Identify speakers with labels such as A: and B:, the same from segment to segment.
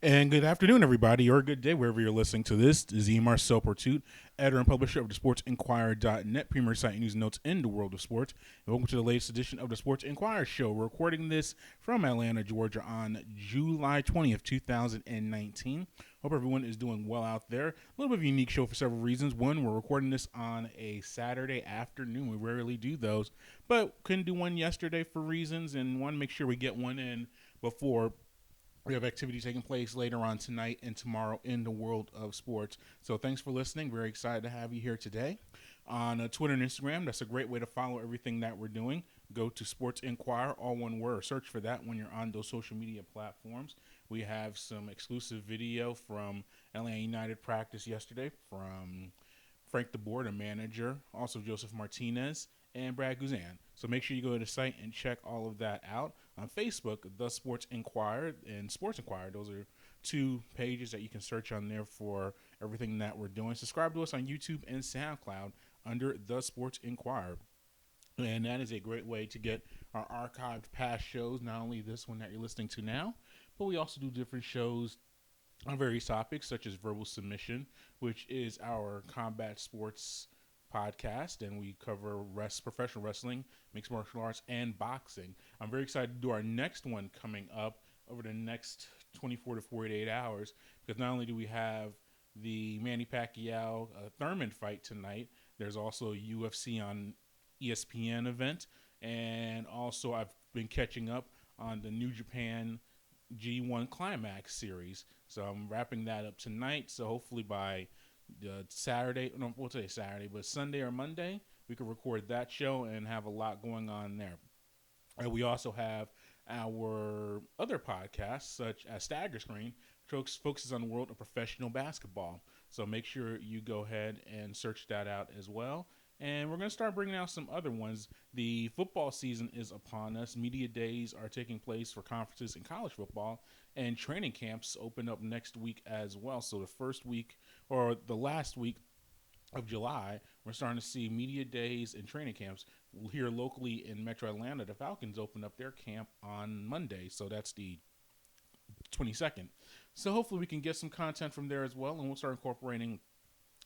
A: And good afternoon, everybody, or good day, wherever you're listening to this. This is Marcel Portute, editor and publisher of the SportsInquirer.net, premier site news and notes in the world of sports. And welcome to the latest edition of the Sports Inquirer Show. We're recording this from Atlanta, Georgia on July 20th, 2019. Hope everyone is doing well out there. A little bit of a unique show for several reasons. One, we're recording this on a Saturday afternoon. We rarely do those, but couldn't do one yesterday for reasons, and want to make sure we get one in before we have activity taking place later on tonight and tomorrow in the world of sports. So thanks for listening. Very excited to have you here today. On Twitter and Instagram, that's a great way to follow everything that we're doing. Go to Sports Inquirer, all one word. Search for that when you're on those social media platforms. We have some exclusive video from Atlanta United practice yesterday from Frank de Boer, the manager, also Josef Martinez, and Brad Guzan. So make sure you go to the site and check all of that out. On Facebook, The Sports Inquirer and Sports Inquirer, those are two pages that you can search on there for everything that we're doing. Subscribe to us on YouTube and SoundCloud under The Sports Inquirer. And that is a great way to get our archived past shows, not only this one that you're listening to now, but we also do different shows on various topics such as Verbal Submission, which is our combat sports podcast, and we cover professional wrestling, mixed martial arts, and boxing. I'm very excited to do our next one coming up over the next 24 to 48 hours, because not only do we have the Manny Pacquiao Thurman fight tonight, there's also a UFC on ESPN event, and also I've been catching up on the New Japan G1 Climax series. So I'm wrapping that up tonight, so hopefully by Saturday, no, we'll say Saturday, but Sunday or Monday, we can record that show and have a lot going on there. And we also have our other podcasts, such as Stagger Screen, which focuses on the world of professional basketball. So make sure you go ahead and search that out as well. And we're going to start bringing out some other ones. The football season is upon us. Media days are taking place for conferences in college football, and training camps open up next week as well. So the first week or the last week of July, we're starting to see media days and training camps. Here locally in Metro Atlanta, the Falcons open up their camp on Monday. So that's the 22nd. So hopefully we can get some content from there as well, and we'll start incorporating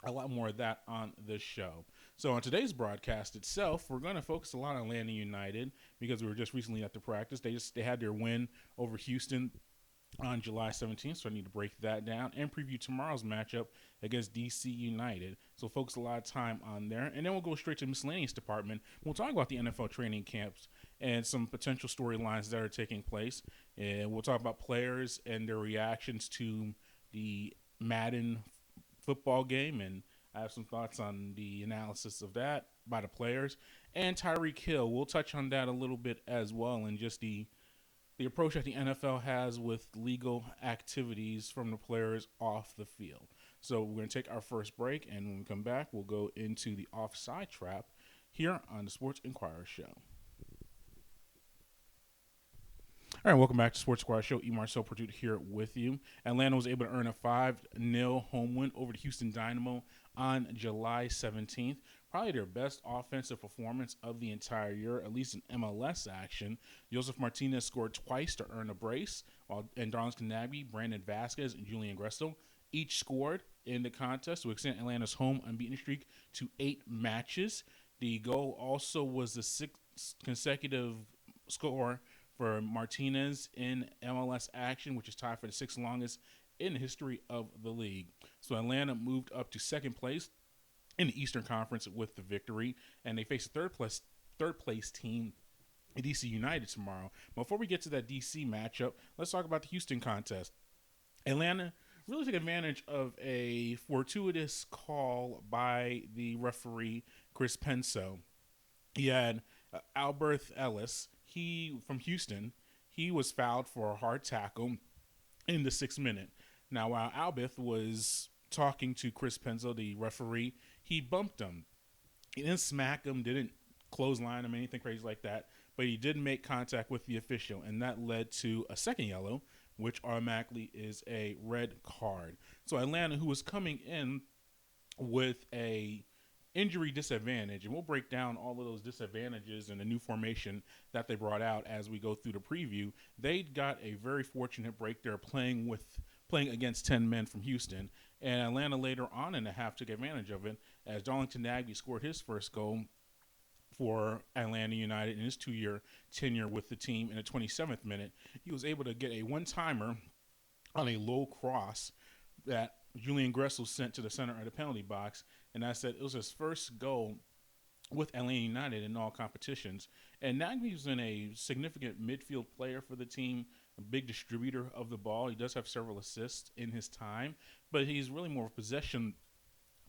A: a lot more of that on this show. So on today's broadcast itself, we're going to focus a lot on Atlanta United because we were just recently at the practice. They had their win over Houston on July 17th, so I need to break that down and preview tomorrow's matchup against DC United. So focus a lot of time on there. And then we'll go straight to the Miscellaneous Department. We'll talk about the NFL training camps and some potential storylines that are taking place. And we'll talk about players and their reactions to the Madden football game, and I have some thoughts on the analysis of that by the players. And Tyreek Hill, we'll touch on that a little bit as well, and just the approach that the NFL has with legal activities from the players off the field. So we're going to take our first break, and when we come back, we'll go into the Offsides Trap here on the Sports Inquirer Show. All right, welcome back to Sports Inquirer Show. Marcel Portute here with you. Atlanta was able to earn a 5-0 home win over the Houston Dynamo on July 17th. Probably their best offensive performance of the entire year, at least in MLS action. Josef Martinez scored twice to earn a brace, and Darlington Nagbe, Brandon Vasquez, and Julian Gressel each scored in the contest to extend Atlanta's home unbeaten streak to 8 matches. The goal also was the 6th consecutive score for Martinez in MLS action, which is tied for the 6th longest in the history of the league. So Atlanta moved up to 2nd place in the Eastern Conference with the victory, and they face a third place team, DC United, tomorrow. Before we get to that DC matchup, let's talk about the Houston contest. Atlanta really took advantage of a fortuitous call by the referee, Chris Penso. He had Albert Ellis, from Houston. He was fouled for a hard tackle in the 6th minute. Now, while Albert was talking to Chris Penso, the referee, he bumped him. He didn't smack him, didn't clothesline him, anything crazy like that, but he did make contact with the official, and that led to a second yellow, which automatically is a red card. So Atlanta, who was coming in with a injury disadvantage, and we'll break down all of those disadvantages and the new formation that they brought out as we go through the preview. They got a very fortunate break. They're playing with playing against 10 men from Houston. And Atlanta later on in the half took advantage of it as Darlington Nagbe scored his first goal for Atlanta United in his 2-year tenure with the team in the 27th minute. He was able to get a one-timer on a low cross that Julian Gressel sent to the center of the penalty box, and I said it was his first goal with Atlanta United in all competitions. And Nagbe's been a significant midfield player for the team, a big distributor of the ball. He does have several assists in his time, but he's really more of a possession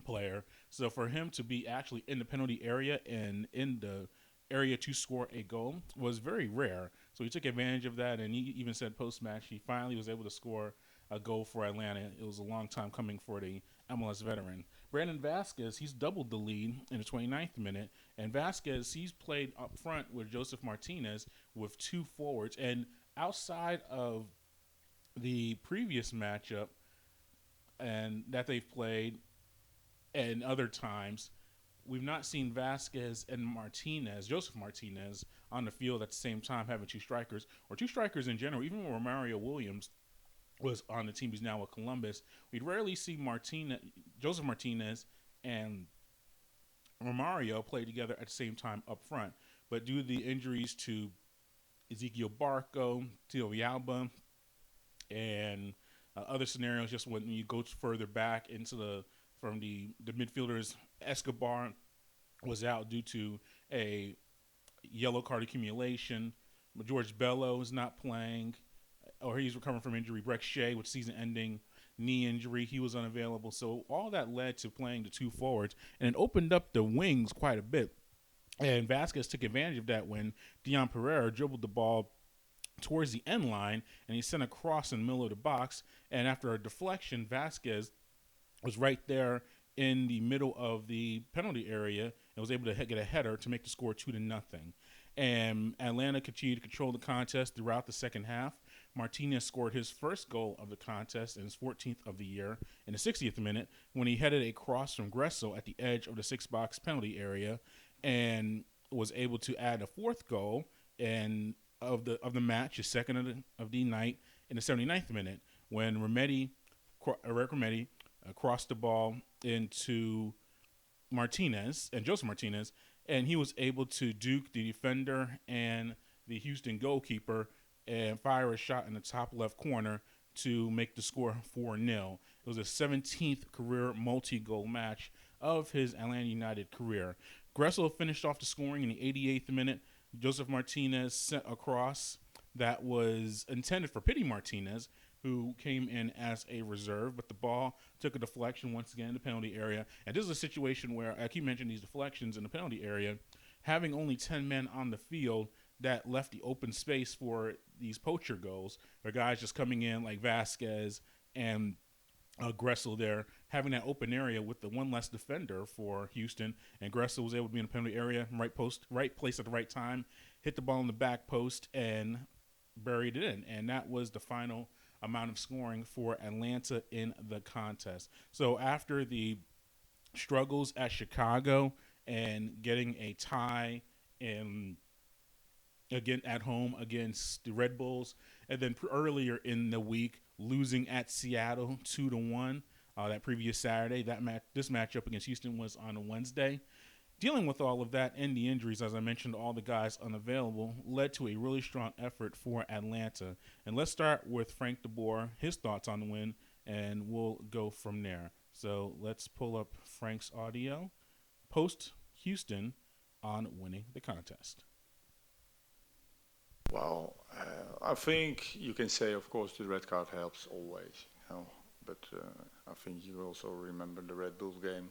A: player. So for him to be actually in the penalty area and in the area to score a goal was very rare. So he took advantage of that, and he even said post-match he finally was able to score a goal for Atlanta. It was a long time coming for the MLS veteran. Brandon Vasquez, he's doubled the lead in the 29th minute, and Vasquez, he's played up front with Josef Martinez with two forwards, and outside of the previous matchup and that they've played and other times, we've not seen Vasquez and Martinez, Josef Martinez, on the field at the same time having two strikers, or two strikers in general. Even when Mario Williams was on the team, he's now with Columbus, we'd rarely see Josef Martinez and Romario play together at the same time up front. But due to the injuries to Ezequiel Barco, Tio Villalba, and other scenarios, just when you go further back into the midfielders, Escobar was out due to a yellow card accumulation. George Bello is not playing, or he's recovering from injury. Breck Shea with season-ending knee injury, he was unavailable. So all that led to playing the two forwards, and it opened up the wings quite a bit. And Vasquez took advantage of that when Deion Pereira dribbled the ball towards the end line, and he sent a cross in the middle of the box. And after a deflection, Vasquez was right there in the middle of the penalty area and was able to get a header to make the score 2-0. And Atlanta continued to control the contest throughout the second half. Martinez scored his first goal of the contest and his 14th of the year in the 60th minute when he headed a cross from Gressel at the edge of the six-box penalty area and was able to add a fourth goal and of the match, his second of the night, in the 79th minute when Eric Remedi crossed the ball into Martinez and Josef Martinez, and he was able to duke the defender and the Houston goalkeeper and fire a shot in the top left corner to make the score 4-0. It was a 17th career multi-goal match of his Atlanta United career. Gressel finished off the scoring in the 88th minute. Josef Martinez sent a cross that was intended for Pity Martinez, who came in as a reserve, but the ball took a deflection once again in the penalty area. And this is a situation where, I keep mentioning these deflections in the penalty area, having only 10 men on the field, that left the open space for these poacher goals, where guys just coming in like Vasquez and Gressel there, having that open area with the one less defender for Houston, and Gressel was able to be in the penalty area, right place at the right time, hit the ball in the back post, and buried it in. And that was the final amount of scoring for Atlanta in the contest. So after the struggles at Chicago and getting a tie and again at home against the Red Bulls, and then earlier in the week losing at Seattle 2-1 that previous Saturday, this matchup against Houston was on a Wednesday. Dealing with all of that and the injuries, as I mentioned, all the guys unavailable, led to a really strong effort for Atlanta. And let's start with Frank de Boer, his thoughts on the win, and we'll go from there. So let's pull up Frank's audio post-Houston on winning the contest.
B: Well, I think you can say, of course, the red card helps always, but I think you also remember the Red Bull game.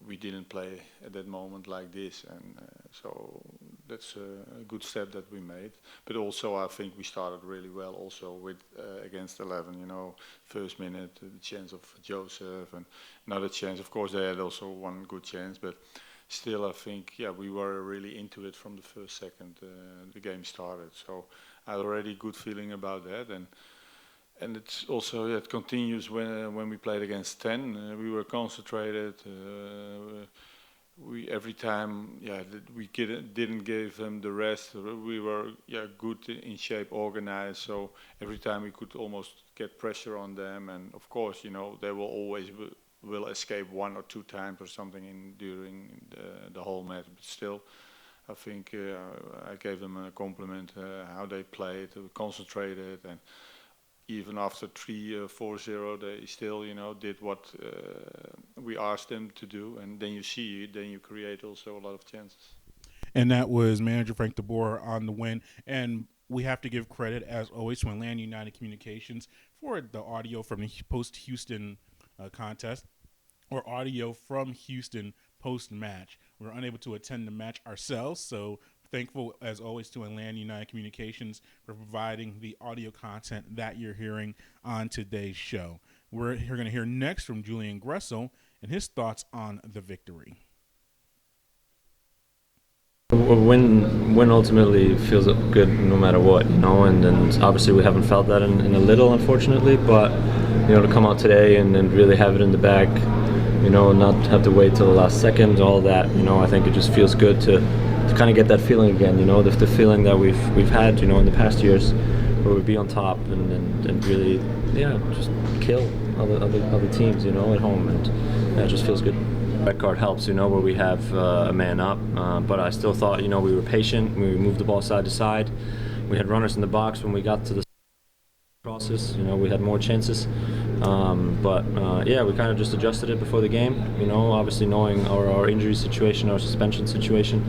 B: We didn't play at that moment like this, and so that's a good step that we made. But also, I think we started really well also with against 11. First minute, the chance of Joseph, and another chance. Of course, they had also one good chance, but still, I think we were really into it from the first second the game started. So I had already good feeling about that, and it's also it continues when we played against 10. We were concentrated. We every time we didn't give them the rest. We were good in shape, organized. So every time we could almost get pressure on them, and of course, they will always will escape one or two times or something during the whole match. But still, I think I gave them a compliment how they played, concentrated, and even after 3-4-0, they still, did what we asked them to do, and then you create also a lot of chances.
A: And that was manager Frank de Boer on the win. And we have to give credit, as always, to Atlanta United Communications for the audio from the post-Houston contest, or audio from Houston post-match. We were unable to attend the match ourselves, so thankful, as always, to Atlanta United Communications for providing the audio content that you're hearing on today's show. We're going to hear next from Julian Gressel and his thoughts on the victory.
C: A win ultimately feels good no matter what, and obviously we haven't felt that in a little, unfortunately, but to come out today and really have it in the bag, not have to wait till the last second, all that, I think it just feels good to kind of get that feeling again, the feeling that we've had, in the past years, where we'd be on top and really, just kill other teams, at home, and it just feels good. Red card helps, where we have a man up, but I still thought, we were patient. We moved the ball side to side. We had runners in the box when we got to the crosses. We had more chances, but we kind of just adjusted it before the game. Obviously knowing our injury situation, our suspension situation,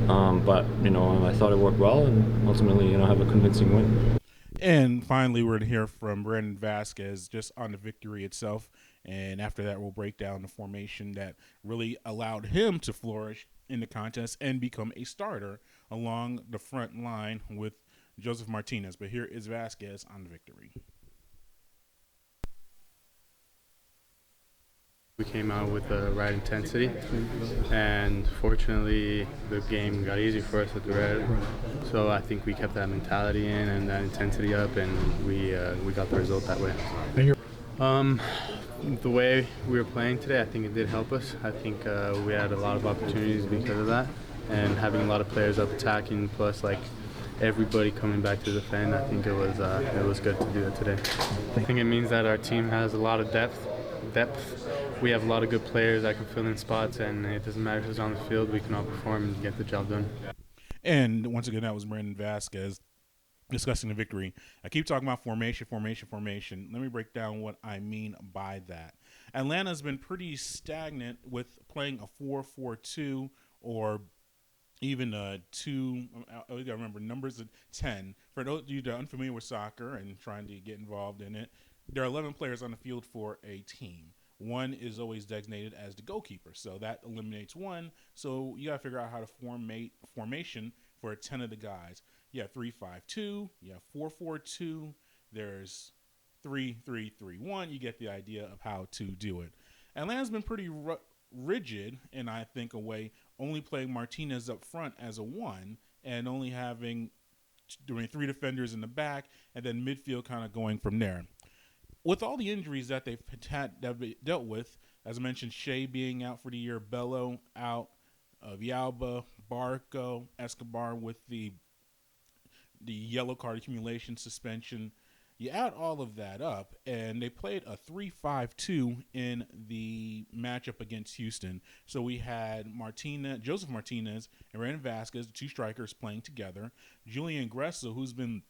C: but I thought it worked well, and ultimately, have a convincing win.
A: And finally, we're going to hear from Brandon Vasquez just on the victory itself. And after that, we'll break down the formation that really allowed him to flourish in the contest and become a starter along the front line with Josef Martinez. But here is Vasquez on the victory.
D: We came out with the right intensity, and fortunately the game got easy for us at the red. So I think we kept that mentality in and that intensity up, and we got the result that way. The way we were playing today, I think it did help us. I think we had a lot of opportunities because of that, and having a lot of players up attacking, plus everybody coming back to defend. I think it was good to do that today. I think it means that our team has a lot of depth. We have a lot of good players that can fill in spots, and it doesn't matter who's on the field. We can all perform and get the job done.
A: And once again, that was Brandon Vasquez discussing the victory. I keep talking about formation. Let me break down what I mean by that. Atlanta's been pretty stagnant with playing a 4-4-2 or even a 2. I got to remember numbers of 10. For those of you that are unfamiliar with soccer and trying to get involved in it, there are 11 players on the field for a team. One is always designated as the goalkeeper, so that eliminates one. So you got to figure out how to formation for 10 of the guys. You have 3-5-2, you have 4-4-2, there's 3-3-3-1. You get the idea of how to do it. Atlanta's been pretty rigid, in I think a way, only playing Martinez up front as a 1 and only doing 3 defenders in the back and then midfield kind of going from there. With all the injuries that they've dealt with, as I mentioned, Shea being out for the year, Bello out, Villalba, Barco, Escobar with the yellow card accumulation suspension. You add all of that up, and they played a 3-5-2 in the matchup against Houston. So we had Josef Martinez and Brandon Vasquez, the two strikers, playing together. Julian Gressel, who's been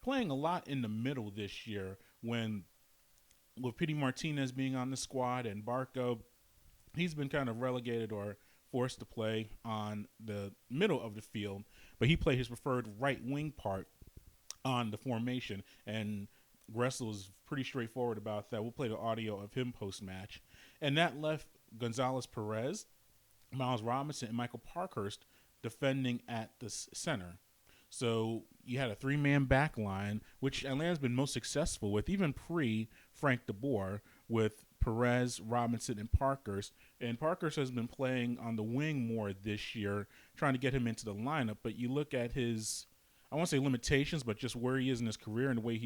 A: playing a lot in the middle this year, with Pity Martinez being on the squad and Barco, he's been kind of relegated or forced to play on the middle of the field, but he played his preferred right wing part on the formation, and Gressel is pretty straightforward about that. We'll play the audio of him post-match. And that left Gonzalez Perez, Miles Robinson, and Michael Parkhurst defending at the center. So you had a 3-man back line, which Atlanta's been most successful with, even pre-Frank de Boer, with Perez, Robinson, and Parkhurst. And Parkhurst has been playing on the wing more this year, trying to get him into the lineup. But you look at his, I won't say limitations, but just where he is in his career and the way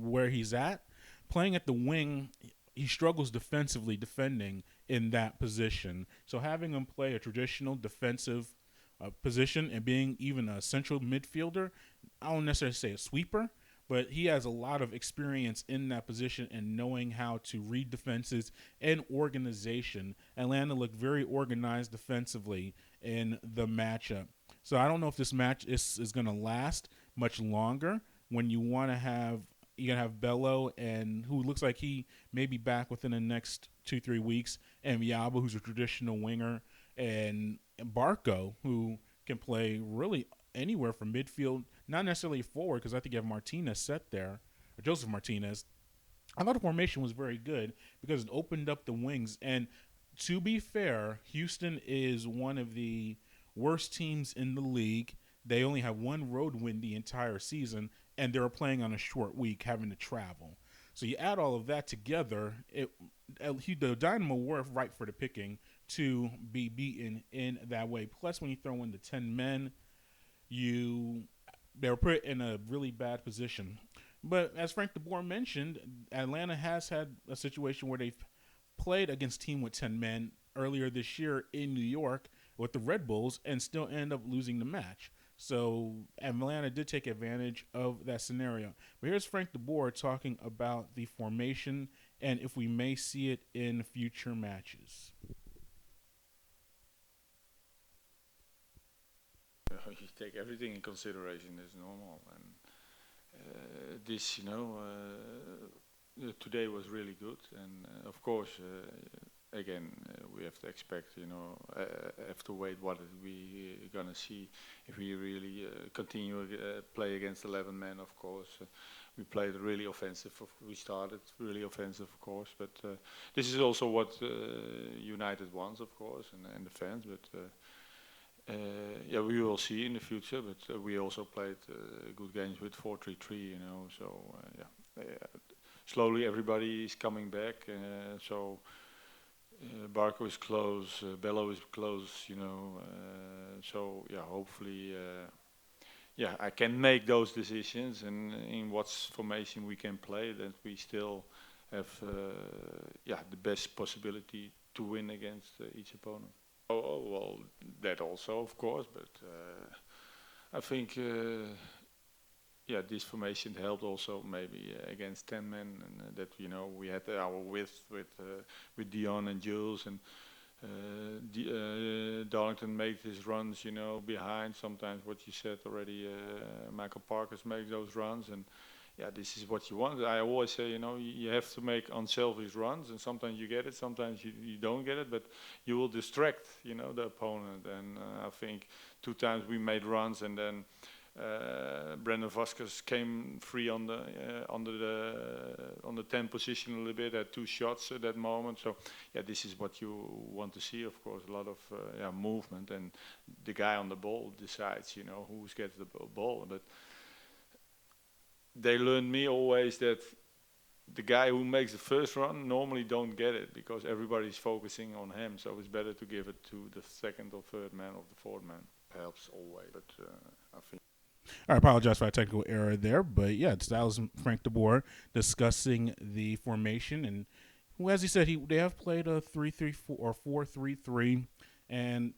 A: where he's at. Playing at the wing, he struggles defensively defending in that position. So having him play a traditional defensive position and being even a central midfielder, I don't necessarily say a sweeper, but he has a lot of experience in that position and knowing how to read defenses and organization. Atlanta looked very organized defensively in the matchup. So I don't know if this match is going to last much longer when you want to have you're going to have Bello, and who looks like he may be back within the next 2-3 weeks, and Yaba, who's a traditional winger, and Barco, who can play really anywhere from midfield, not necessarily forward, because I think you have Martinez set there, or Josef Martinez. I thought the formation was very good because it opened up the wings. And to be fair, Houston is one of the worst teams in the league. They only have one road win the entire season, and they were playing on a short week, having to travel. So you add all of that together, the Dynamo were ripe for the picking to be beaten in that way. Plus, when you throw in the 10 men, they were put in a really bad position. But as Frank de Boer mentioned, Atlanta has had a situation where they've played against a team with 10 men earlier this year in New York with the Red Bulls and still end up losing the match. So Atlanta did take advantage of that scenario. But here's Frank de Boer talking about the formation and if we may see it in future matches.
B: You take everything in consideration as normal, and today was really good, and of course, again, we have to expect, have to wait what we gonna see if we really continue play against 11 men. Of course, we played really offensive. We started really offensive, of course, but this is also what United wants, of course, and the fans, but. We will see in the future, but we also played good games with 4-3-3, so slowly everybody is coming back, so Barco is close, Bello is close, so hopefully I can make those decisions, and in what formation we can play, that we still have the best possibility to win against each opponent. Oh, well, that also, of course, but I think, this formation helped also maybe against 10 men, and that, we had our width with Deion and Jules, and Darlington made his runs, behind. Sometimes what you said already, Michael Parker's make those runs, and this is what you want. I always say, you have to make unselfish runs, and sometimes you get it, sometimes you don't get it, but you will distract, the opponent. And I think 2 times we made runs, and then Brandon Vasquez came free on the 10 position a little bit, had 2 shots at that moment. So this is what you want to see, of course, a lot of movement, and the guy on the ball decides, who gets the ball. But they learned me always that the guy who makes the first run normally don't get it because everybody's focusing on him. So it's better to give it to the second or third man or the fourth man. Helps always, but I think.
A: I apologize for that technical error there, but that was Frank de Boer discussing the formation, and as he said, they have played a 3-3-4 or 4-3-3, and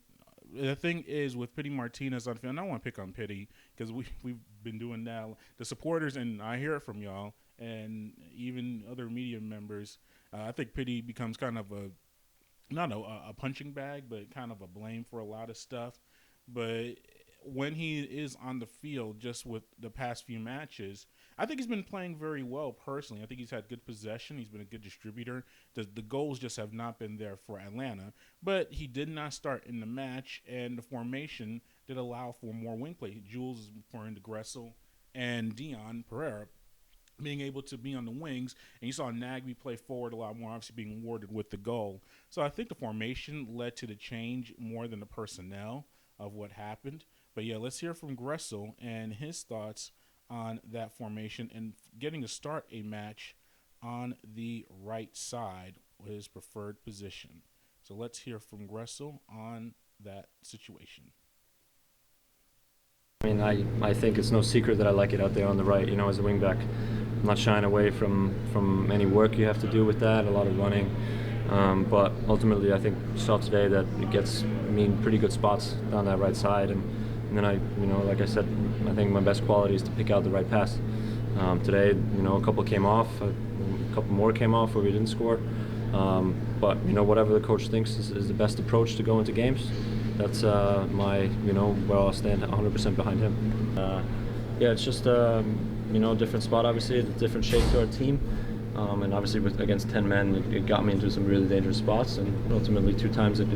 A: the thing is with Pity Martinez on the field, and I don't want to pick on Pity because we've been doing that. The supporters, and I hear it from y'all, and even other media members, I think Pity becomes kind of a punching bag, but kind of a blame for a lot of stuff. But when he is on the field, just with the past few matches, I think he's been playing very well personally. I think he's had good possession. He's been a good distributor. The goals just have not been there for Atlanta. But he did not start in the match, and the formation did allow for more wing play. Jules is referring to Gressel and Deion Pereira being able to be on the wings, and you saw Nagby play forward a lot more, obviously being awarded with the goal. So I think the formation led to the change more than the personnel of what happened. But let's hear from Gressel and his thoughts on that formation and getting to start a match on the right side with his preferred position. So let's hear from Gressel on that situation.
C: I mean, I think it's no secret that I like it out there on the right, as a wingback. I'm not shying away from any work you have to do with that, a lot of running. But ultimately, I think you saw today that it gets me in pretty good spots down that right side. And then like I said, I think my best quality is to pick out the right pass. Today, a couple came off, a couple more came off where we didn't score. But whatever the coach thinks is the best approach to go into games, that's where I'll stand 100% behind him. Yeah, it's just different spot, obviously, a different shape to our team. And obviously against 10 men, it got me into some really dangerous spots, and ultimately 2 times it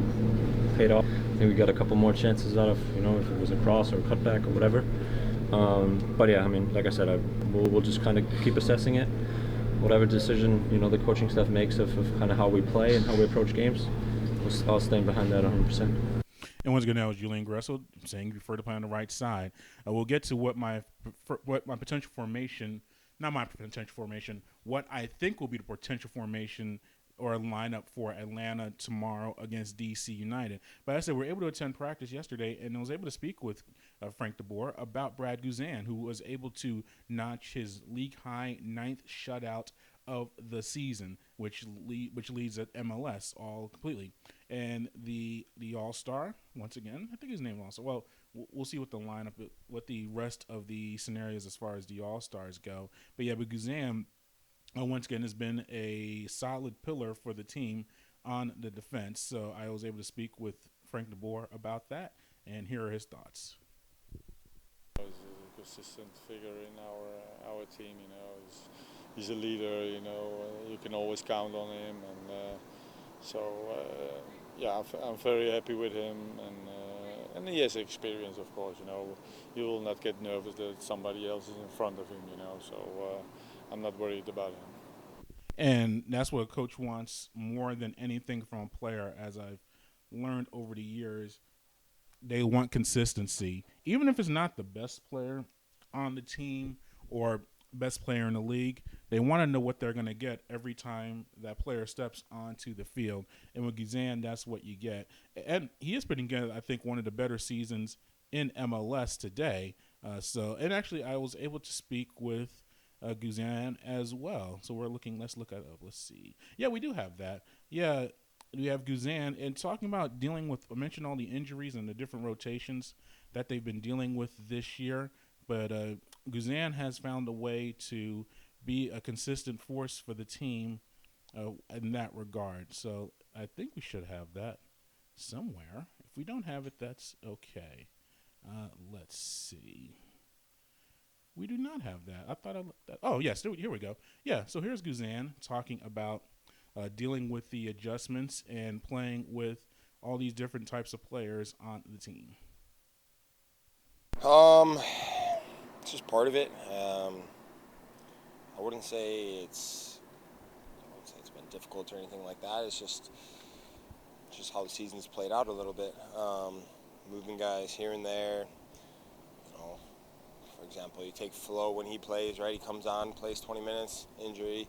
C: paid off. I think we got a couple more chances out of, if it was a cross or a cutback or whatever. But yeah, like I said, we'll just kind of keep assessing it. Whatever decision, the coaching staff makes of kind of how we play and how we approach games, I'll stand behind that 100%.
A: And once again, that was Julian Gressel saying you prefer to play on the right side. We'll get to what my potential formation, not my potential formation, what I think will be the potential formation or lineup for Atlanta tomorrow against DC United. But as I said, we were able to attend practice yesterday, and I was able to speak with Frank de Boer about Brad Guzan, who was able to notch his league-high 9th shutout of the season, which leads at MLS all completely. And the All-Star, once again, I think his name also. Well, we'll see what the lineup, what the rest of the scenarios as far as the All-Stars go. But yeah, but Guzan, once again, has been a solid pillar for the team on the defense. So I was able to speak with Frank de Boer about that, and here are his thoughts.
B: He's a consistent figure in our team. He's a leader. You can always count on him, and I'm very happy with him, and he has experience, of course. You will not get nervous that somebody else is in front of him. So I'm not worried about him.
A: And that's what a coach wants more than anything from a player, as I've learned over the years. They want consistency. Even if it's not the best player on the team or best player in the league, they want to know what they're going to get every time that player steps onto the field. And with Guzan, that's what you get. And he is putting together, I think, one of the better seasons in MLS today. And actually, I was able to speak with Guzan as well. So let's look at it up. Let's see. Yeah, we do have that. Yeah, we have Guzan. And talking about dealing with, I mentioned all the injuries and the different rotations that they've been dealing with this year. But Guzan has found a way to be a consistent force for the team in that regard. So I think we should have that somewhere. If we don't have it, that's okay. Let's see. We do not have that. I thought I looked that. Oh, yes, here we go. Yeah, so here's Guzan talking about dealing with the adjustments and playing with all these different types of players on the team.
E: It's just part of it. I wouldn't say it's been difficult or anything like that. It's just how the season's played out a little bit. Moving guys here and there. For example, you take Flo when he plays, right? He comes on, plays 20 minutes, injury.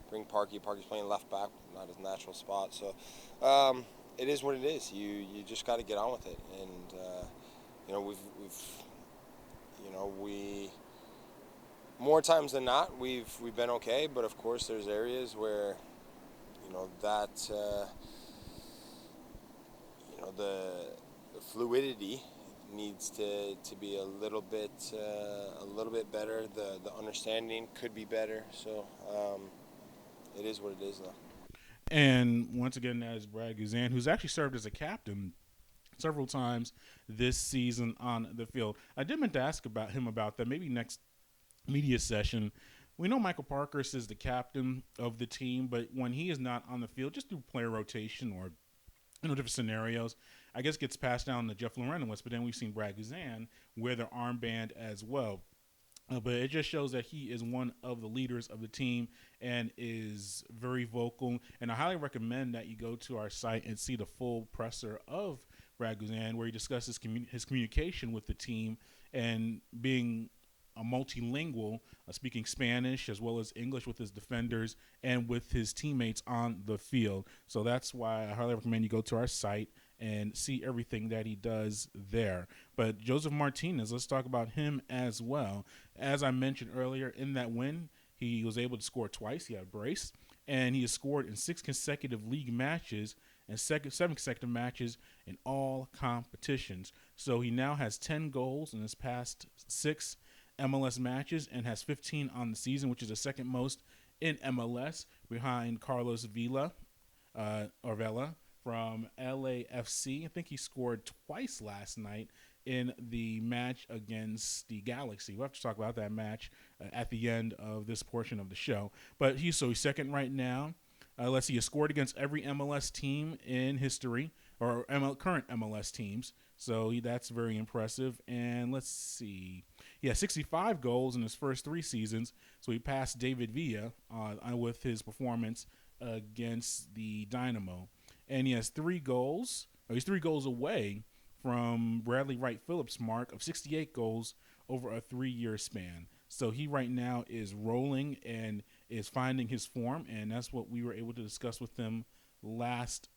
E: Bring Parky's playing left back, not his natural spot. So it is what it is. You just got to get on with it. And we more times than not we've been okay. But of course, there's areas where the fluidity needs to be a little bit better. The understanding could be better. So it is what it is, though.
A: And once again, that is Brad Guzan, who's actually served as a captain several times this season on the field. I did meant to ask about him about that. Maybe next media session. We know Michael Parkhurst is the captain of the team, but when he is not on the field, just through player rotation or different scenarios, I guess gets passed down to Jeff Lorenowitz. But then we've seen Brad Guzan wear the armband as well. But it just shows that he is one of the leaders of the team and is very vocal. And I highly recommend that you go to our site and see the full presser of Brad Guzan, where he discusses his communication with the team and being a multilingual, speaking Spanish as well as English with his defenders and with his teammates on the field. So that's why I highly recommend you go to our site and see everything that he does there. But Josef Martinez, let's talk about him as well. As I mentioned earlier, in that win, he was able to score twice. He had a brace, and he has scored in 6 consecutive league matches and 7 consecutive matches in all competitions. So he now has 10 goals in his past 6 MLS matches and has 15 on the season, which is the second most in MLS, behind Carlos Vela from LAFC. I think he scored twice last night in the match against the Galaxy. We'll have to talk about that match at the end of this portion of the show. But he's second right now. Let's see, he has scored against every MLS team in history, or current MLS teams. So that's very impressive. And let's see, he has 65 goals in his first 3 seasons. So he passed David Villa with his performance against the Dynamo. And he has 3 goals. He's 3 goals away from Bradley Wright Phillips' mark of 68 goals over a 3-year span. So he right now is rolling and is finding his form, and that's what we were able to discuss with him last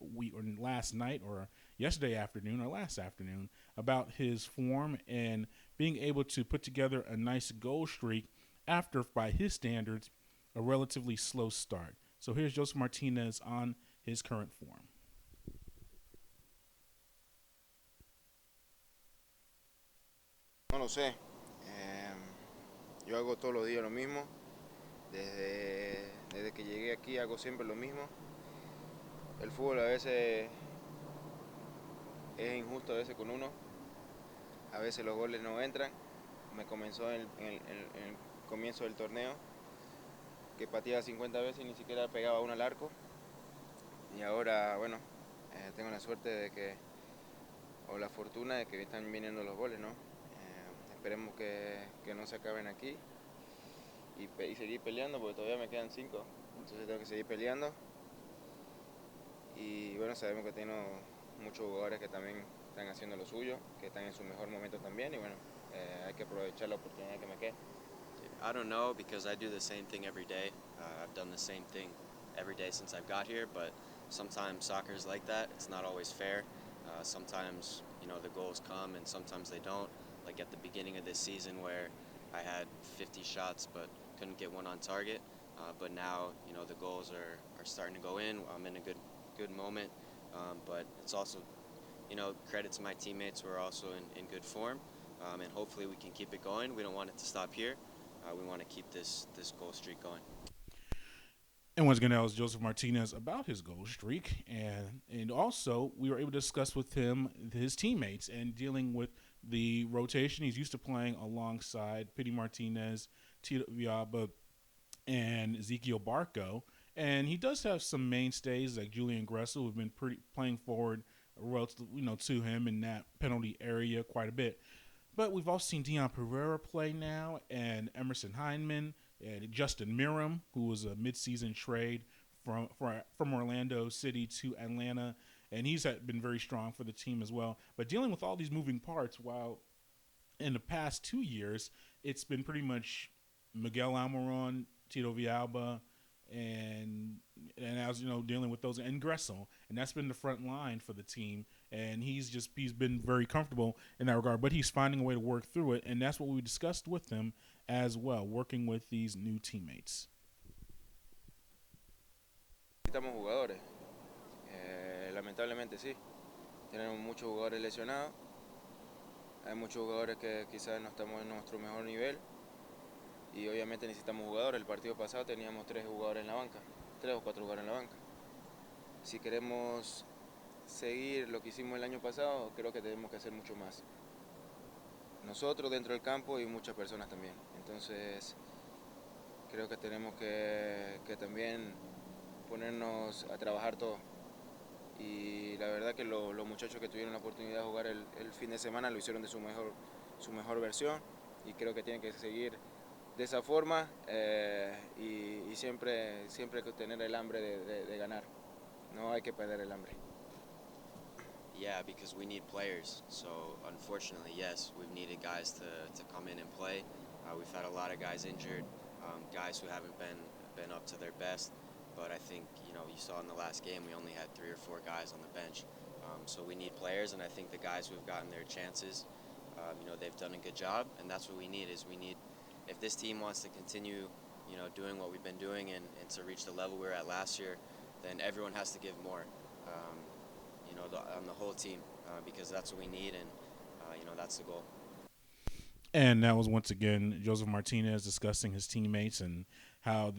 A: night or yesterday afternoon or last afternoon about his form and being able to put together a nice goal streak after, by his standards, a relatively slow start. So here's Josef Martinez on his current form.
F: No lo sé. Yo hago todos los días lo mismo. Desde que llegué aquí hago siempre lo mismo. El fútbol a veces es injusto a veces con uno. A veces los goles no entran. Me comenzó en el comienzo del torneo que pateaba 50 veces y ni siquiera pegaba una al arco. Y ahora, bueno, tengo la suerte de que, o la fortuna de que están viniendo los goles, ¿no? Esperemos que no se acaben aquí y seguir peleando porque todavía me quedan 5, entonces tengo que seguir peleando. Y bueno, sabemos que tengo muchos jugadores que también están haciendo lo suyo, que están en su mejor momento también y bueno, hay que aprovechar la oportunidad que me queda.
G: I don't know because I do the same thing every day. I've done the same thing every day since I've got here, but sometimes soccer is like that. It's not always fair. Sometimes, the goals come and sometimes they don't. Like at the beginning of this season where I had 50 shots but couldn't get one on target. But now, the goals are starting to go in. I'm in a good moment. But it's also, credit to my teammates who are also in good form. And hopefully we can keep it going. We don't want it to stop here. We want to keep this goal streak going.
A: And once again, that was Josef Martinez about his goal streak. And also, we were able to discuss with him his teammates and dealing with the rotation. He's used to playing alongside Pity Martinez, Tito Viaba, and Ezequiel Barco. And he does have some mainstays like Julian Gressel who've been playing forward to him in that penalty area quite a bit. But we've also seen Deion Pereira play now, and Emerson Heineman, and Justin Miram, who was a midseason trade from Orlando City to Atlanta, and he's been very strong for the team as well. But dealing with all these moving parts, while in the past 2 years, it's been pretty much Miguel Almiron, Tito Villalba, and as dealing with those, and Gressel, and that's been the front line for the team, and he's been very comfortable in that regard, but he's finding a way to work through it, and that's what we discussed with him as well, working with these new teammates.
F: Necesitamos jugadores, lamentablemente sí, tenemos muchos jugadores lesionados, hay muchos jugadores que quizás no estamos en nuestro mejor nivel. Y obviamente necesitamos jugadores. El partido pasado teníamos 3 jugadores en la banca, 3 o 4 jugadores en la banca. Si queremos seguir lo que hicimos el año pasado, creo que tenemos que hacer mucho más. Nosotros dentro del campo y muchas personas también. Entonces, creo que tenemos que también ponernos a trabajar todos. Y la verdad que los muchachos que tuvieron la oportunidad de jugar el fin de semana lo hicieron de su mejor versión. Y creo que tienen que seguir de esa forma y siempre tener el hambre de ganar. No hay que perder el hambre.
G: Yeah, because we need players. So unfortunately, yes, we've needed guys to come in and play. We've had a lot of guys injured, guys who haven't been up to their best. But I think, you saw in the last game we only had 3 or 4 guys on the bench. So we need players, and I think the guys who have gotten their chances, they've done a good job, and that's what we need. If this team wants to continue, doing what we've been doing and to reach the level we were at last year, then everyone has to give more, on the whole team, because that's what we need, and, that's the goal.
A: And that was once again Josef Martinez discussing his teammates and how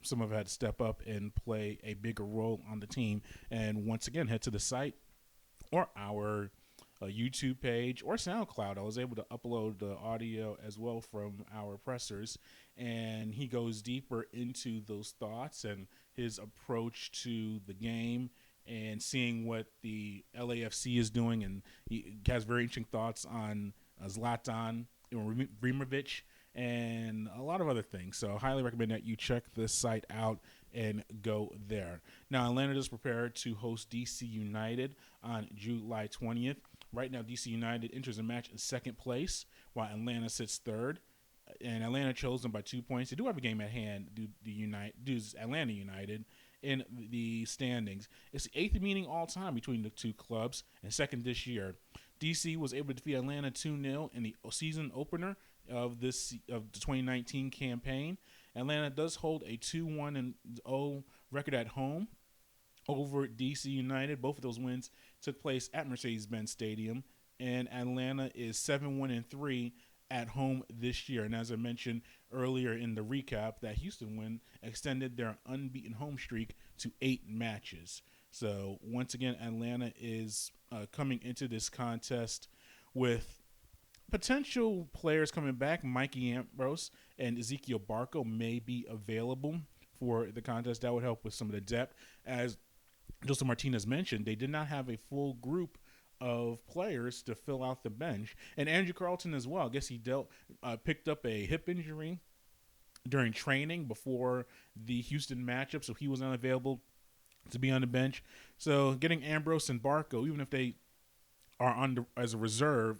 A: some have had to step up and play a bigger role on the team. And once again, head to the site or our YouTube page or SoundCloud. I was able to upload the audio as well from our pressers, and he goes deeper into those thoughts and his approach to the game and seeing what the LAFC is doing, and he has very interesting thoughts on Zlatan Ibrahimovic and a lot of other things. So I highly recommend that you check this site out and go there. Now, Atlanta is prepared to host DC United on July 20th. Right now, DC United enters the match in second place, while Atlanta sits third. And Atlanta chose them by 2 points. They do have a game at hand, Atlanta United, in the standings. It's the eighth meeting all time between the two clubs, and second this year. DC was able to defeat Atlanta 2-0 in the season opener of the 2019 campaign. Atlanta does hold a 2-1-0 record at home over DC United. Both of those wins took place at Mercedes-Benz Stadium, and Atlanta is 7-1-3 at home this year. And as I mentioned earlier in the recap, that Houston win extended their unbeaten home streak to 8 matches. So once again, Atlanta is coming into this contest with potential players coming back. Mikey Ambrose and Ezequiel Barco may be available for the contest. That would help with some of the depth. As Josef Martinez mentioned, they did not have a full group of players to fill out the bench. And Andrew Carlton as well. I guess he picked up a hip injury during training before the Houston matchup, so he was unavailable to be on the bench. So getting Ambrose and Barco, even if they are as a reserve,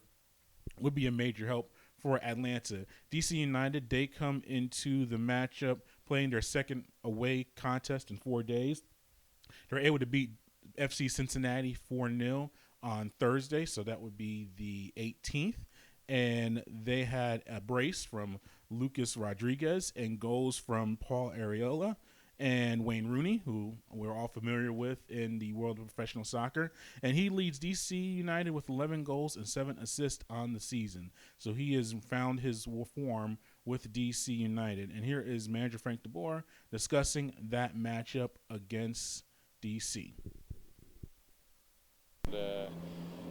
A: would be a major help for Atlanta. DC United, they come into the matchup playing their second away contest in 4 days. They're able to beat FC Cincinnati 4-0 on Thursday, so that would be the 18th. And they had a brace from Lucas Rodriguez and goals from Paul Areola and Wayne Rooney, who we're all familiar with in the world of professional soccer. And he leads DC United with 11 goals and 7 assists on the season. So he has found his form with DC United. And here is manager Frank de Boer discussing that matchup against DC.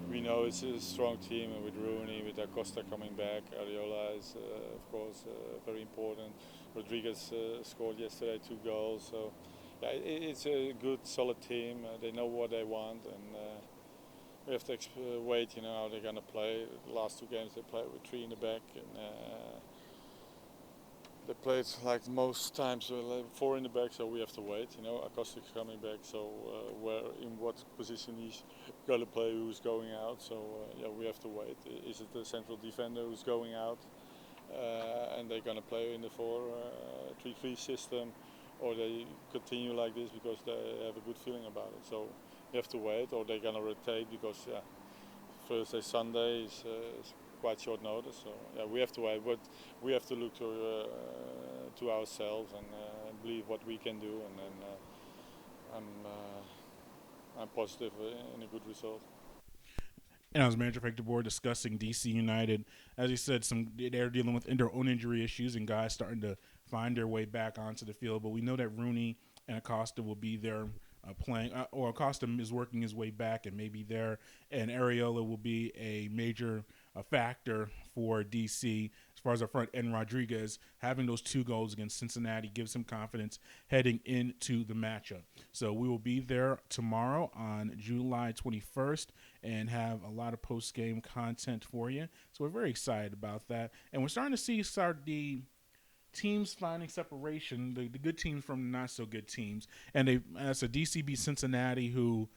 B: We know it's a strong team, and with Rooney, with Acosta coming back, Areola is of course very important. Rodriguez scored yesterday 2 goals, so yeah, it's a good, solid team. They know what they want, and we have to wait, how they're gonna play. The last 2 games they played with 3 in the back, and they played like most times 4 in the back, so we have to wait. Acosta's coming back, so in what position he's going to play, who's going out. So we have to wait. Is it the central defender who's going out, and they're going to play in the 4-3-3 system, or they continue like this because they have a good feeling about it? So you have to wait, or they're going to rotate because Thursday, Sunday is quite short notice. So we have to wait, but we have to look to ourselves and believe what we can do, and then I'm positive in a good result.
A: And I was manager Frank de Boer discussing DC United. As he said, they're dealing with their own injury issues and guys starting to find their way back onto the field. But we know that Rooney and Acosta will be there playing, or Acosta is working his way back and maybe there, and Areola will be a major factor for DC as far as our front. And Rodriguez having those 2 goals against Cincinnati gives him confidence heading into the matchup. So we will be there tomorrow on July 21st and have a lot of post-game content for you. So we're very excited about that, and we're starting to see the teams finding separation, the good teams from the not so good teams. And as a DC beat Cincinnati, who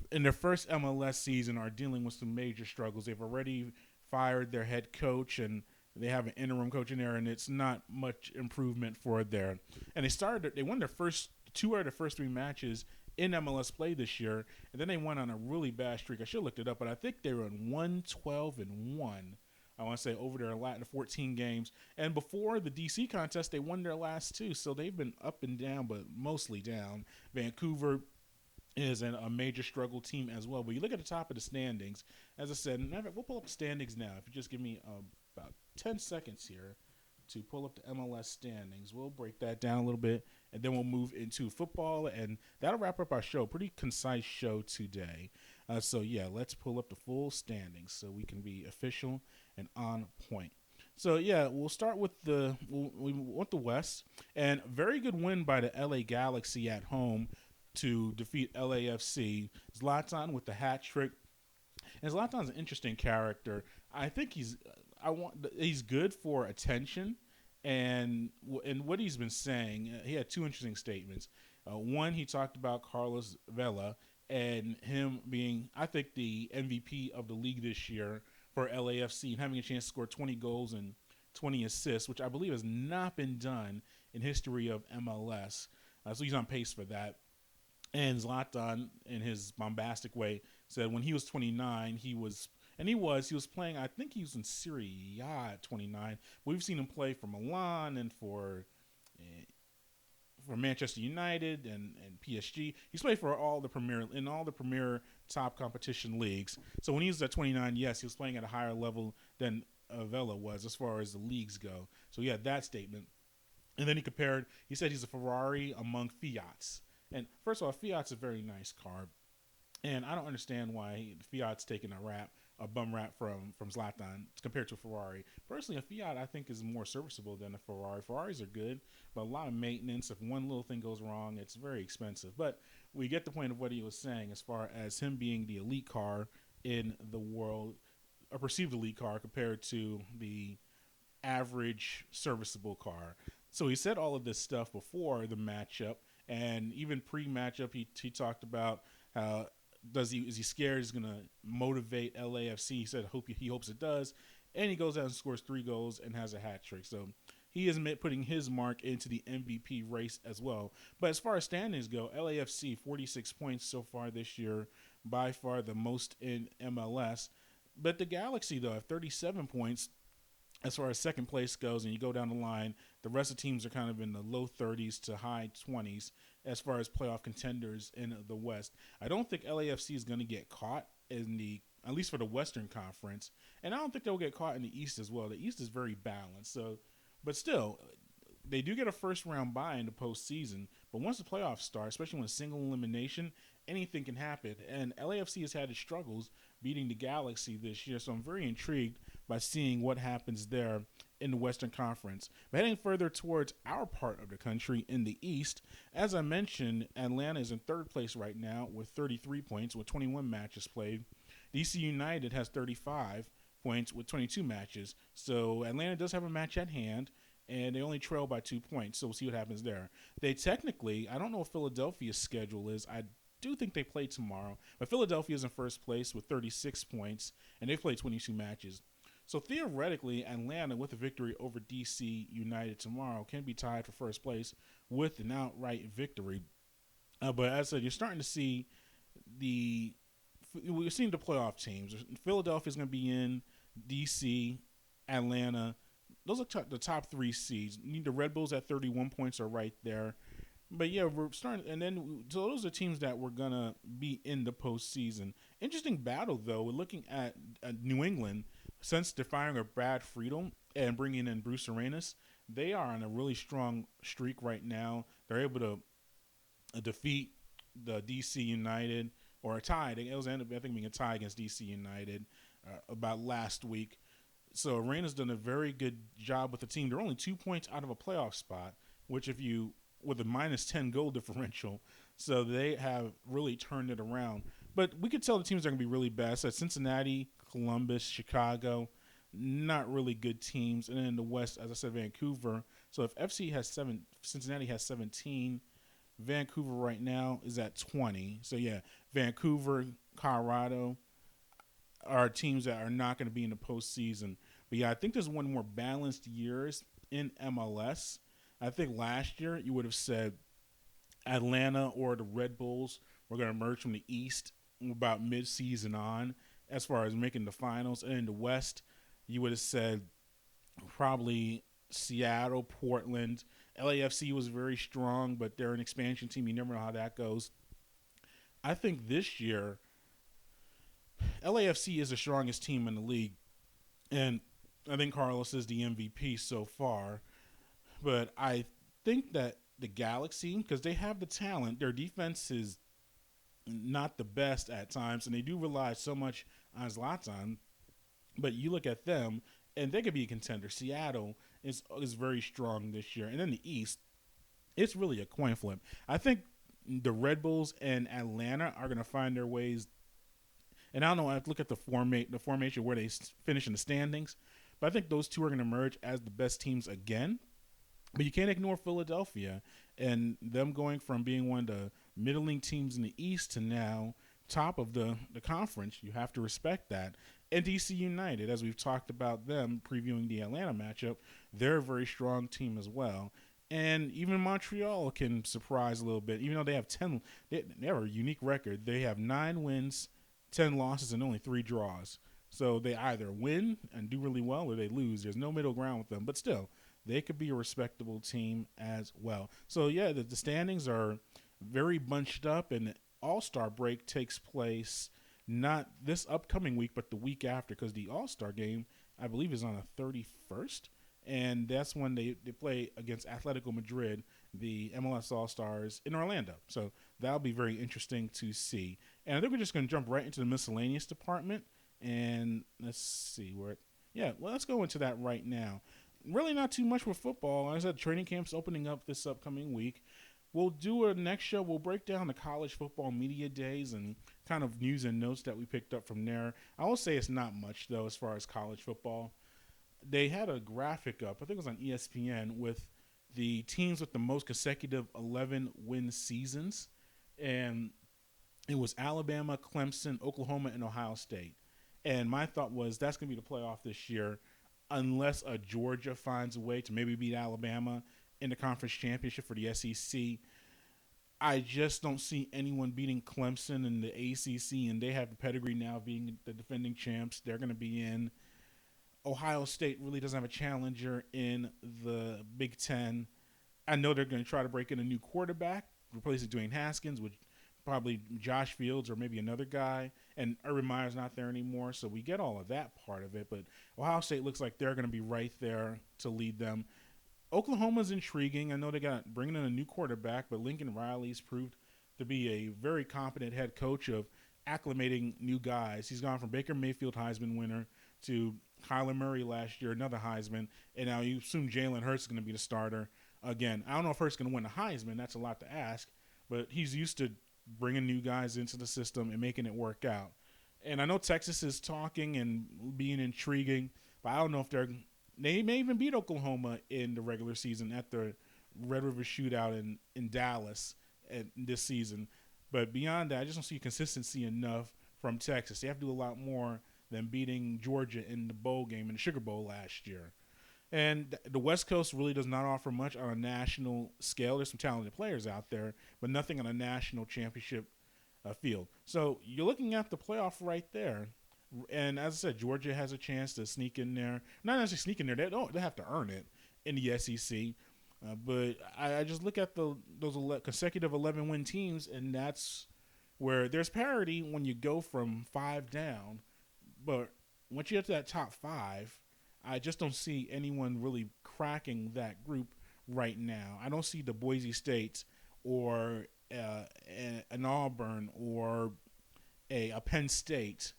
A: in their first MLS season are dealing with some major struggles. They've already fired their head coach, and they have an interim coach in there, and it's not much improvement for there. And they won their first 2 out of the first 3 matches in MLS play this year, and then they went on a really bad streak. I should have looked it up, but I think they were in 1-12-1. I want to say over their 14 games. And before the DC contest, they won their last 2. So they've been up and down, but mostly down. Vancouver is a major struggle team as well. But you look at the top of the standings. As I said, we'll pull up the standings now. If you just give me about 10 seconds here to pull up the MLS standings. We'll break that down a little bit, and then we'll move into football, and that'll wrap up our show. Pretty concise show today. So, yeah, let's pull up the full standings so we can be official and on point. So, yeah, we'll start with we want the West, and very good win by the LA Galaxy at home to defeat LAFC. Zlatan with the hat trick. And Zlatan's an interesting character. I think he's good for attention, and what he's been saying. He had two interesting statements. One, he talked about Carlos Vela and him being, I think, the MVP of the league this year for LAFC and having a chance to score 20 goals and 20 assists, which I believe has not been done in history of MLS. So he's on pace for that. And Zlatan, in his bombastic way, said when he was 29, he was playing, I think he was in Serie A at 29. We've seen him play for Milan and for Manchester United and PSG. He's played for all the premier top competition leagues. So when he was at 29, yes, he was playing at a higher level than Vela was as far as the leagues go. So he had that statement. And then he said he's a Ferrari among Fiats. And first of all, Fiat's a very nice car. And I don't understand why Fiat's taking a bum rap from Zlatan compared to a Ferrari. Personally, a Fiat I think is more serviceable than a Ferrari. Ferraris are good, but a lot of maintenance. If one little thing goes wrong, it's very expensive. But we get the point of what he was saying as far as him being the elite car in the world, a perceived elite car compared to the average serviceable car. So he said all of this stuff before the matchup, and even pre-matchup, he talked about how is he scared he's going to motivate LAFC. He said he hopes it does, and he goes out and scores 3 goals and has a hat trick. So he is putting his mark into the MVP race as well. But as far as standings go, LAFC 46 points so far this year, by far the most in MLS. But the Galaxy though have 37 points. As far as second place goes, and you go down the line, the rest of the teams are kind of in the low 30s to high 20s as far as playoff contenders in the West. I don't think LAFC is going to get caught at least for the Western Conference, and I don't think they'll get caught in the East as well. The East is very balanced, so, but still, they do get a first-round bye in the postseason, but once the playoffs start, especially when single elimination, anything can happen, and LAFC has had its struggles beating the Galaxy this year, so I'm very intrigued by seeing what happens there in the Western Conference. But heading further towards our part of the country in the East, as I mentioned, Atlanta is in third place right now with 33 points with 21 matches played. DC United has 35 points with 22 matches, so Atlanta does have a match at hand, and they only trail by 2 points, so we'll see what happens there. They technically, I don't know what Philadelphia's schedule is. I do think they play tomorrow, but Philadelphia is in first place with 36 points, and they've played 22 matches. So theoretically, Atlanta, with a victory over DC United tomorrow, can be tied for first place with an outright victory. But as I said, you're starting to see we're seeing the playoff teams. Philadelphia is going to be in, DC, Atlanta. Those are the top 3 seeds. The Red Bulls at 31 points are right there. But yeah, we're starting, and then so those are teams that we're gonna be in the postseason. Interesting battle though. We're looking at New England since they're firing Brad Friedel and bringing in Bruce Arenas. They are on a really strong streak right now. They're able to defeat the DC United or a tie. It was ended up, I think, being a tie against DC United about last week. So Arena's done a very good job with the team. They're only 2 points out of a playoff spot, which with a minus 10 goal differential, so they have really turned it around. But we could tell the teams are going to be really bad. So Cincinnati, Columbus, Chicago, not really good teams. And then in the West, as I said, Vancouver. So if Cincinnati has 17, Vancouver right now is at 20. So yeah, Vancouver, Colorado are teams that are not going to be in the postseason. But yeah, I think there's one more balanced years in MLS. I think last year you would have said Atlanta or the Red Bulls were going to emerge from the East about mid-season on as far as making the finals. And in the West, you would have said probably Seattle, Portland. LAFC was very strong, but they're an expansion team. You never know how that goes. I think this year, LAFC is the strongest team in the league. And I think Carlos is the MVP so far. But I think that the Galaxy, because they have the talent, their defense is not the best at times, and they do rely so much on Zlatan. But you look at them, and they could be a contender. Seattle is very strong this year. And then the East, it's really a coin flip. I think the Red Bulls and Atlanta are going to find their ways. And I don't know, I have to look at the formation where they finish in the standings. But I think those two are going to emerge as the best teams again. But you can't ignore Philadelphia and them going from being one of the middling teams in the East to now top of the conference. You have to respect that. And DC United, as we've talked about them previewing the Atlanta matchup, they're a very strong team as well. And even Montreal can surprise a little bit, even though they have they have a unique record. They have 9 wins, 10 losses, and only 3 draws. So they either win and do really well, or they lose. There's no middle ground with them. But still, they could be a respectable team as well. So, yeah, the standings are very bunched up, and the All-Star break takes place not this upcoming week, but the week after, because the All-Star game, I believe, is on the 31st, and that's when they play against Atletico Madrid, the MLS All-Stars, in Orlando. So that'll be very interesting to see. And I think we're just going to jump right into the miscellaneous department, and let's see where let's go into that right now. Really not too much with football. Like I said, training camp's opening up this upcoming week. We'll do a next show. We'll break down the college football media days and kind of news and notes that we picked up from there. I will say it's not much, though, as far as college football. They had a graphic up, I think it was on ESPN, with the teams with the most consecutive 11-win seasons. And it was Alabama, Clemson, Oklahoma, and Ohio State. And my thought was that's going to be the playoff this year, unless a Georgia finds a way to maybe beat Alabama in the conference championship for the SEC. I just don't see anyone beating Clemson in the ACC, and they have the pedigree now being the defending champs. They're going to be in. Ohio State really doesn't have a challenger in the Big Ten. I know they're going to try to break in a new quarterback, replacing Dwayne Haskins with probably Josh Fields or maybe another guy, and Urban Meyer's not there anymore, so we get all of that part of it. But Ohio State looks like they're going to be right there to lead them. Oklahoma's intriguing. I know they got bringing in a new quarterback, but Lincoln Riley's proved to be a very competent head coach of acclimating new guys. He's gone from Baker Mayfield Heisman winner to Kyler Murray last year, another Heisman, and now you assume Jalen Hurts is going to be the starter again. I don't know if Hurts is going to win the Heisman. That's a lot to ask, but he's used to bringing new guys into the system and making it work out. And I know Texas is talking and being intriguing, but I don't know if they may even beat Oklahoma in the regular season at the Red River Shootout in Dallas this season. But beyond that, I just don't see consistency enough from Texas. They have to do a lot more than beating Georgia in the bowl game, in the Sugar Bowl last year. And the West Coast really does not offer much on a national scale. There's some talented players out there, but nothing on a national championship field. So you're looking at the playoff right there. And as I said, Georgia has a chance to sneak in there. Not necessarily sneak in there. They have to earn it in the SEC. But I just look at those consecutive 11-win teams, and that's where there's parity when you go from 5 down. But once you get to that top 5, I just don't see anyone really cracking that group right now. I don't see the Boise State or an Auburn or a Penn State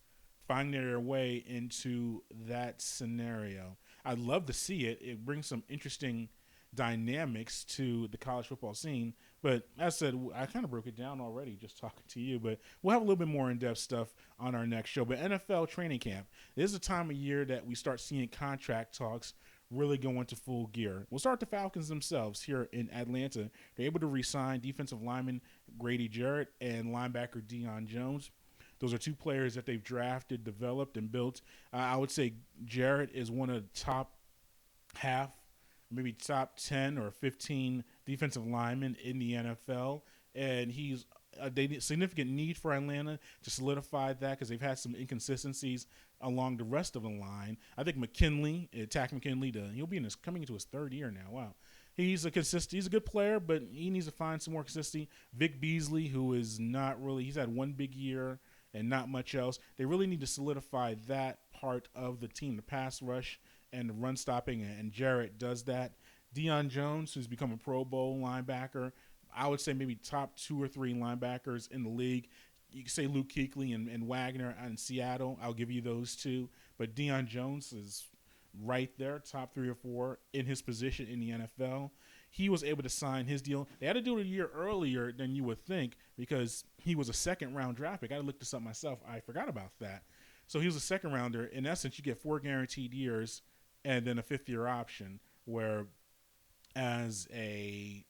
A: finding their way into that scenario. I'd love to see it. It brings some interesting dynamics to the college football scene. But as I said, I kind of broke it down already just talking to you, but we'll have a little bit more in-depth stuff on our next show. But NFL training camp, this is a time of year that we start seeing contract talks really go into full gear. We'll start the Falcons themselves here in Atlanta. They're able to re-sign defensive lineman Grady Jarrett and linebacker Deion Jones. Those are 2 players that they've drafted, developed, and built. I would say Jarrett is one of the top half, maybe top 10 or 15 defensive linemen in the NFL. And he's a significant need for Atlanta to solidify that because they've had some inconsistencies along the rest of the line. I think McKinley, he'll be coming into his 3rd year now. Wow. He's a good player, but he needs to find some more consistency. Vic Beasley, who is not really, he's had 1 big year and not much else. They really need to solidify that part of the team, the pass rush and the run stopping, and Jarrett does that. Deion Jones, who's become a Pro Bowl linebacker, I would say maybe top 2 or 3 linebackers in the league. You can say Luke Kuechly and Wagner out in Seattle. I'll give you those two. But Deion Jones is right there, top 3 or 4 in his position in the NFL. He was able to sign his deal. They had to do it a year earlier than you would think because he was a second-round draft pick. I looked this up myself. I forgot about that. So he was a second-rounder. In essence, you get 4 guaranteed years and then a 5th-year option, where as a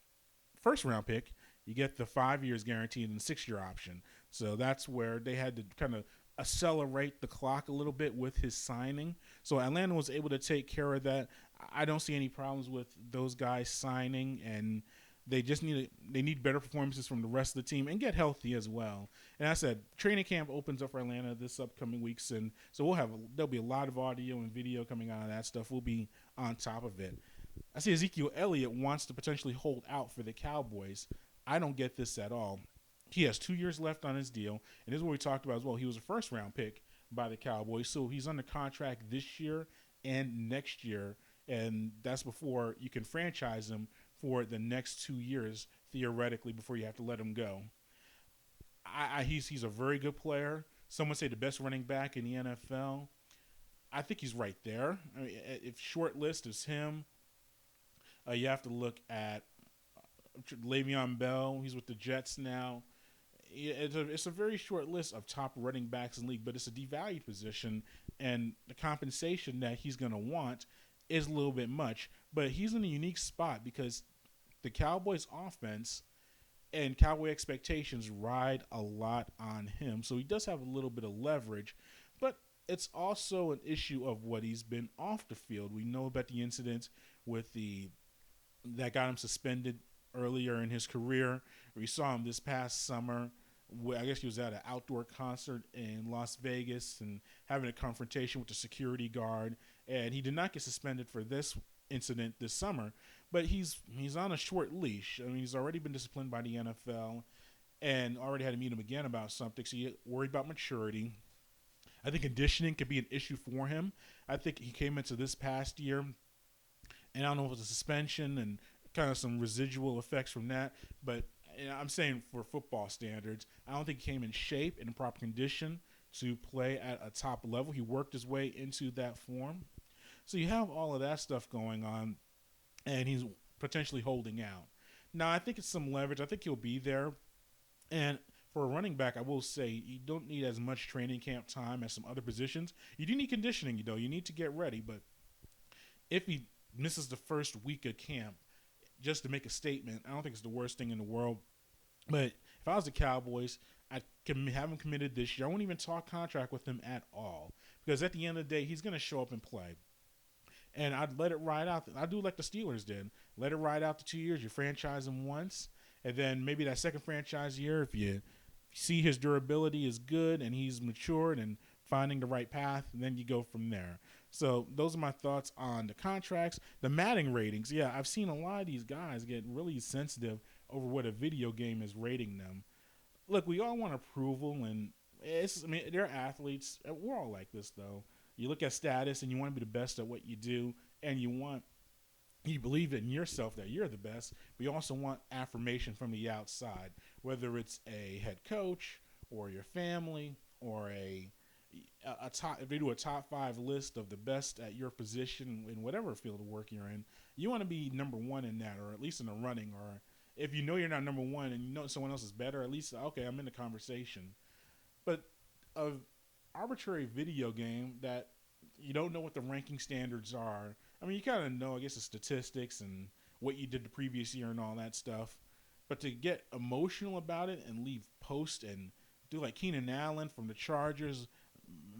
A: first-round pick, you get the 5 years guaranteed and 6-year option. So that's where they had to kind of accelerate the clock a little bit with his signing. So Atlanta was able to take care of that. I don't see any problems with those guys signing, and they just need better performances from the rest of the team and get healthy as well. And I said training camp opens up for Atlanta this upcoming weeks, and so there'll be a lot of audio and video coming out of that stuff. We'll be on top of it. I see Ezequiel Elliott wants to potentially hold out for the Cowboys. I don't get this at all. He has 2 years left on his deal, and this is what we talked about as well. He was a first-round pick by the Cowboys, so he's under contract this year and next year, and that's before you can franchise him for the next 2 years, theoretically, before you have to let him go. He's a very good player. Someone say the best running back in the NFL. I think he's right there. I mean, if short list is him, you have to look at Le'Veon Bell. He's with the Jets now. It's a very short list of top running backs in the league, but it's a devalued position, and the compensation that he's going to want is a little bit much. But he's in a unique spot because the Cowboys' offense and Cowboy expectations ride a lot on him. So he does have a little bit of leverage, but it's also an issue of what he's been off the field. We know about the incident with that got him suspended earlier in his career. We saw him this past summer. I guess he was at an outdoor concert in Las Vegas and having a confrontation with the security guard. And he did not get suspended for this incident this summer, but he's on a short leash. I mean, he's already been disciplined by the NFL and already had to meet him again about something. So you're worried about maturity. I think conditioning could be an issue for him. I think he came into this past year, and I don't know if it was a suspension and kind of some residual effects from that, but I'm saying for football standards, I don't think he came in shape and in proper condition to play at a top level. He worked his way into that form. So you have all of that stuff going on, and he's potentially holding out. Now, I think it's some leverage. I think he'll be there. And for a running back, I will say you don't need as much training camp time as some other positions. You do need conditioning, though. You need to get ready. But if he misses the first week of camp, just to make a statement, I don't think it's the worst thing in the world. But if I was the Cowboys, I'd have him committed this year. I won't even talk contract with him at all. Because at the end of the day, he's going to show up and play. And I'd let it ride out. I'd do like the Steelers did. Let it ride out the 2 years. You franchise him once. And then maybe that second franchise year, if you see his durability is good and he's matured and finding the right path, and then you go from there. So those are my thoughts on the contracts. The Madden ratings, yeah, I've seen a lot of these guys get really sensitive over what a video game is rating them. Look, we all want approval, and they're athletes. We're all like this, though. You look at status, and you want to be the best at what you do, and you believe in yourself that you're the best, but you also want affirmation from the outside, whether it's a head coach or your family or if they do a top 5 list of the best at your position in whatever field of work you're in, you want to be number one in that, or at least in the running. Or if you know you're not number one and you know someone else is better, at least, okay, I'm in the conversation. But an arbitrary video game that you don't know what the ranking standards are. I mean, you kind of know, I guess, the statistics and what you did the previous year and all that stuff. But to get emotional about it and leave posts and do like Keenan Allen from the Chargers,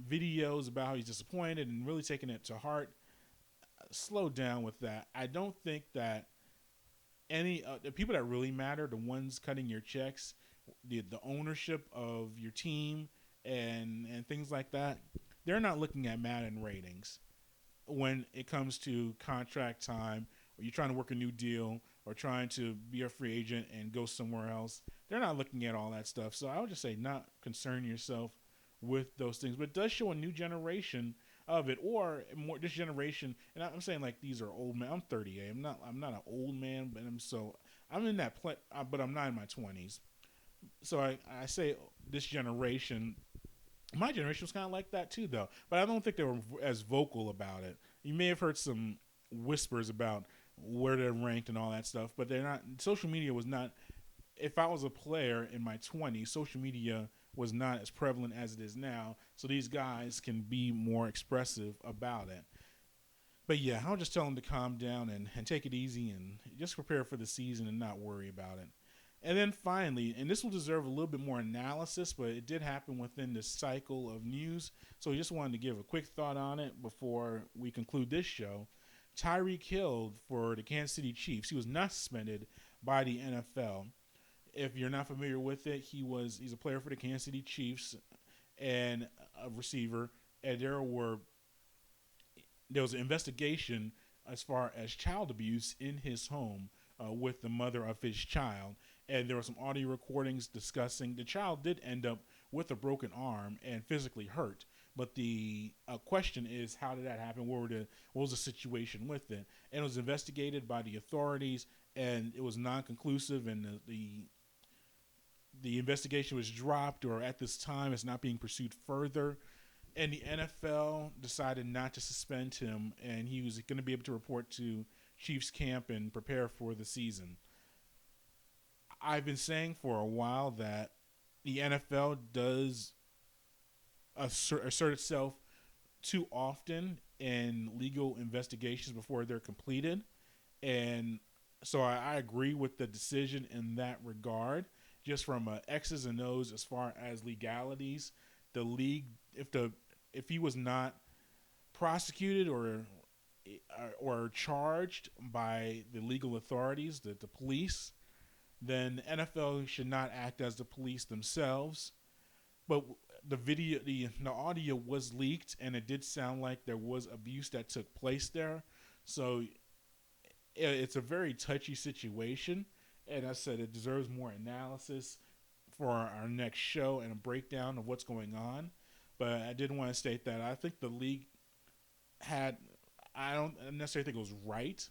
A: videos about how he's disappointed and really taking it to heart, slow down with that. I don't think that the people that really matter, the ones cutting your checks, the ownership of your team and things like that, they're not looking at Madden ratings when it comes to contract time, or you're trying to work a new deal or trying to be a free agent and go somewhere else. They're not looking at all that stuff. So I would just say not concern yourself with those things. But it does show a new generation of it, or more this generation. And I'm saying like these are old men. I'm 38. I'm not an old man, but I'm in that but I'm not in my 20s. So I say this generation. My generation was kind of like that too, though. But I don't think they were as vocal about it. You may have heard some whispers about where they're ranked and all that stuff, but they're not. Social media was not. If I was a player in my 20s, social media was not as prevalent as it is now. So these guys can be more expressive about it. But yeah, I'll just tell them to calm down and take it easy and just prepare for the season and not worry about it. And then finally, and this will deserve a little bit more analysis, but it did happen within this cycle of news. So we just wanted to give a quick thought on it before we conclude this show. Tyreek Hill for the Kansas City Chiefs. He was not suspended by the NFL. If you're not familiar with it, he's a player for the Kansas City Chiefs and a receiver. And there was an investigation as far as child abuse in his home with the mother of his child. And there were some audio recordings discussing the child did end up with a broken arm and physically hurt. But the question is, how did that happen? What was the situation with it? And it was investigated by the authorities, and it was non-conclusive, and the investigation was dropped, or at this time it's not being pursued further. And the NFL decided not to suspend him, and he was going to be able to report to Chiefs camp and prepare for the season. I've been saying for a while that the NFL does assert itself too often in legal investigations before they're completed. And so I agree with the decision in that regard. Just from X's and O's as far as legalities, the league, if he was not prosecuted or charged by the legal authorities, the police, then NFL should not act as the police themselves. But the audio was leaked, and it did sound like there was abuse that took place there. So it's a very touchy situation, and I said it deserves more analysis for our next show and a breakdown of what's going on. But I did want to state that I think the league I don't necessarily think it was right,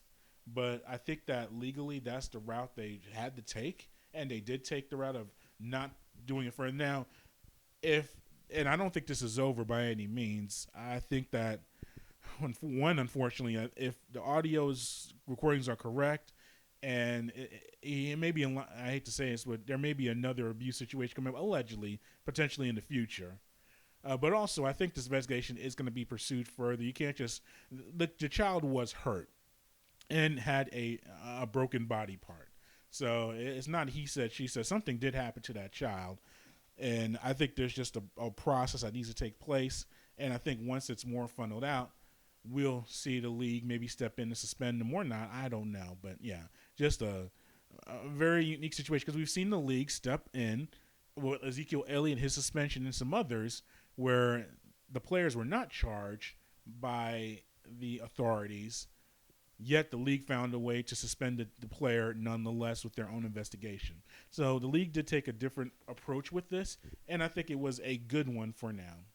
A: but I think that legally that's the route they had to take, and they did take the route of not doing it for now. And I don't think this is over by any means. I think that unfortunately, if the audio's recordings are correct, and it may be, I hate to say this, but there may be another abuse situation coming up, allegedly, potentially in the future. But also, I think this investigation is going to be pursued further. You can't just the child was hurt and had a broken body part, so it's not he said she said. Something did happen to that child, and I think there's just a process that needs to take place. And I think once it's more funneled out, we'll see the league maybe step in and suspend them or not. I don't know, but yeah, just a very unique situation because we've seen the league step in with Ezequiel Elliott, his suspension, and some others where the players were not charged by the authorities, yet the league found a way to suspend the player nonetheless with their own investigation. So the league did take a different approach with this, and I think it was a good one for now.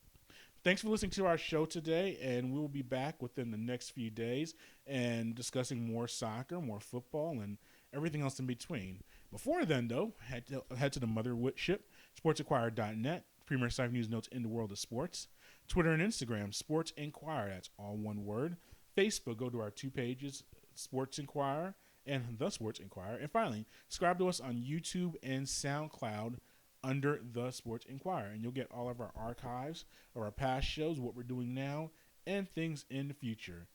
A: Thanks for listening to our show today, and we'll be back within the next few days and discussing more soccer, more football, and everything else in between. Before then, though, head to the mothership, sportsinquirer.net, premier site of news notes in the world of sports. Twitter and Instagram, Sports Inquirer, that's all one word. Facebook, go to our two pages, Sports Inquirer and The Sports Inquirer. And finally, subscribe to us on YouTube and SoundCloud under The Sports Inquirer, and you'll get all of our archives of our past shows, what we're doing now, and things in the future.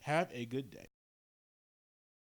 A: Have a good day.